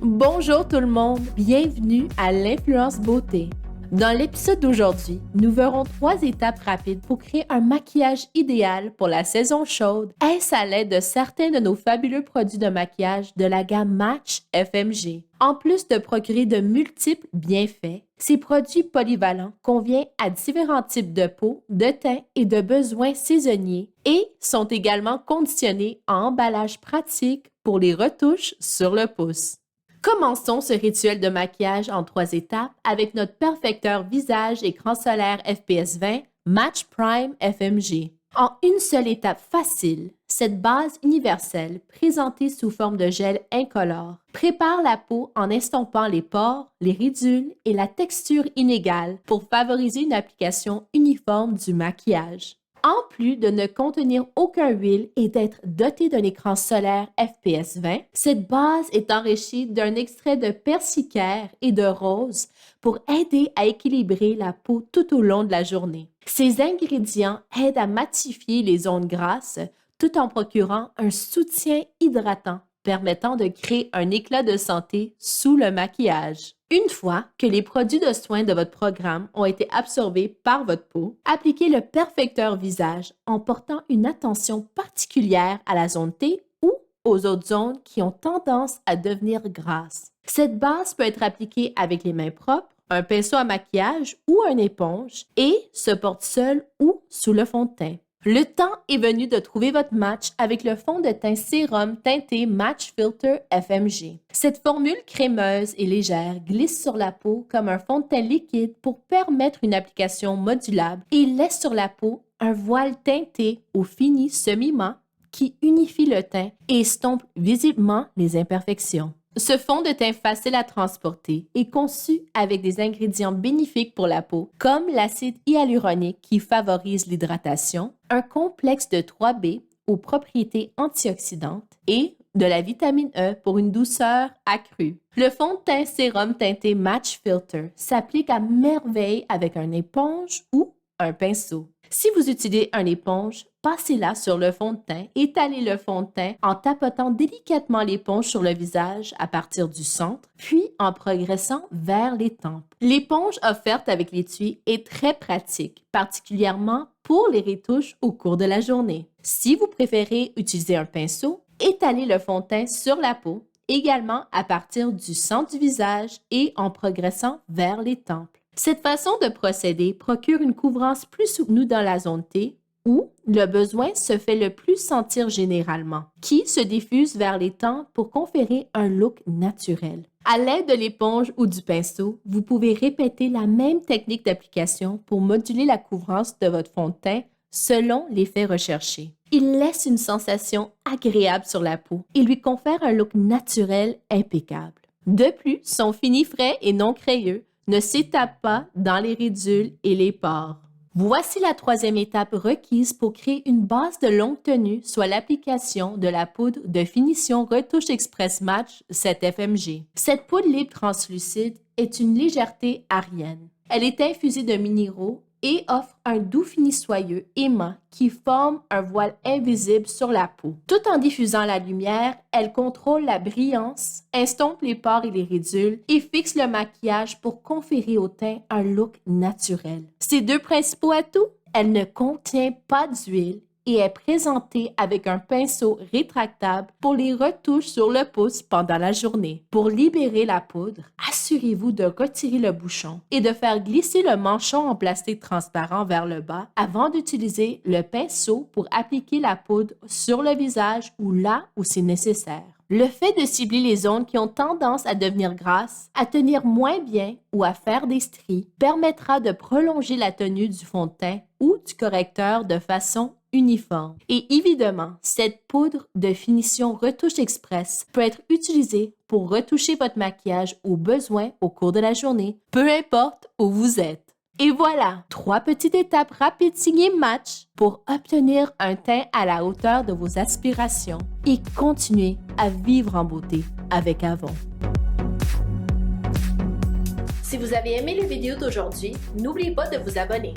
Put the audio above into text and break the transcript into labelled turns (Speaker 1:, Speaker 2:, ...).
Speaker 1: Bonjour tout le monde, bienvenue à l'Influence Beauté. Dans l'épisode d'aujourd'hui, nous verrons 3 étapes rapides pour créer un maquillage idéal pour la saison chaude, est-ce à l'aide de certains de nos fabuleux produits de maquillage de la gamme Match FMG. En plus de procurer de multiples bienfaits, ces produits polyvalents conviennent à différents types de peau, de teint et de besoins saisonniers et sont également conditionnés en emballage pratique pour les retouches sur le pouce. Commençons ce rituel de maquillage en 3 étapes avec notre perfecteur visage écran solaire FPS 20 Match Prime FMG. En une seule étape facile, cette base universelle, présentée sous forme de gel incolore, prépare la peau en estompant les pores, les ridules et la texture inégale pour favoriser une application uniforme du maquillage. En plus de ne contenir aucun huile et d'être doté d'un écran solaire FPS 20, cette base est enrichie d'un extrait de persicaire et de rose pour aider à équilibrer la peau tout au long de la journée. Ces ingrédients aident à matifier les zones grasses tout en procurant un soutien hydratant permettant de créer un éclat de santé sous le maquillage. Une fois que les produits de soins de votre programme ont été absorbés par votre peau, appliquez le perfecteur visage en portant une attention particulière à la zone T ou aux autres zones qui ont tendance à devenir grasses. Cette base peut être appliquée avec les mains propres, un pinceau à maquillage ou une éponge et se porte seule ou sous le fond de teint. Le temps est venu de trouver votre match avec le fond de teint sérum teinté Match Filter FMG. Cette formule crémeuse et légère glisse sur la peau comme un fond de teint liquide pour permettre une application modulable et laisse sur la peau un voile teinté au fini semi-mat qui unifie le teint et estompe visiblement les imperfections. Ce fond de teint facile à transporter est conçu avec des ingrédients bénéfiques pour la peau, comme l'acide hyaluronique qui favorise l'hydratation, un complexe de 3B aux propriétés antioxydantes et de la vitamine E pour une douceur accrue. Le fond de teint sérum teinté Match Filter s'applique à merveille avec une éponge ou un pinceau. Si vous utilisez une éponge, passez-la sur le fond de teint, étalez le fond de teint en tapotant délicatement l'éponge sur le visage à partir du centre, puis en progressant vers les tempes. L'éponge offerte avec l'étui est très pratique, particulièrement pour les retouches au cours de la journée. Si vous préférez utiliser un pinceau, étalez le fond de teint sur la peau, également à partir du centre du visage et en progressant vers les tempes. Cette façon de procéder procure une couvrance plus soutenue dans la zone T où le besoin se fait le plus sentir généralement, qui se diffuse vers les tempes pour conférer un look naturel. À l'aide de l'éponge ou du pinceau, vous pouvez répéter la même technique d'application pour moduler la couvrance de votre fond de teint selon l'effet recherché. Il laisse une sensation agréable sur la peau et lui confère un look naturel impeccable. De plus, son fini frais et non crayeux ne s'étape pas dans les ridules et les pores. Voici la 3e étape requise pour créer une base de longue tenue, soit l'application de la poudre de finition Retouche Express Match 7 FMG. Cette poudre libre translucide est une légèreté arienne. Elle est infusée de minéraux et offre un doux fini soyeux aimant qui forme un voile invisible sur la peau. Tout en diffusant la lumière, elle contrôle la brillance, estompe les pores et les ridules et fixe le maquillage pour conférer au teint un look naturel. Ses 2 principaux atouts, elle ne contient pas d'huile et est présentée avec un pinceau rétractable pour les retouches sur le pouce pendant la journée. Pour libérer la poudre, assurez-vous de retirer le bouchon et de faire glisser le manchon en plastique transparent vers le bas avant d'utiliser le pinceau pour appliquer la poudre sur le visage ou là où c'est nécessaire. Le fait de cibler les zones qui ont tendance à devenir grasses, à tenir moins bien ou à faire des stries permettra de prolonger la tenue du fond de teint ou du correcteur de façon uniforme. Et évidemment, cette poudre de finition Retouche Express peut être utilisée pour retoucher votre maquillage au besoin au cours de la journée, peu importe où vous êtes. Et voilà, 3 petites étapes rapides signées Match pour obtenir un teint à la hauteur de vos aspirations et continuer à vivre en beauté avec Avon. Si vous avez aimé la vidéo d'aujourd'hui, n'oubliez pas de vous abonner.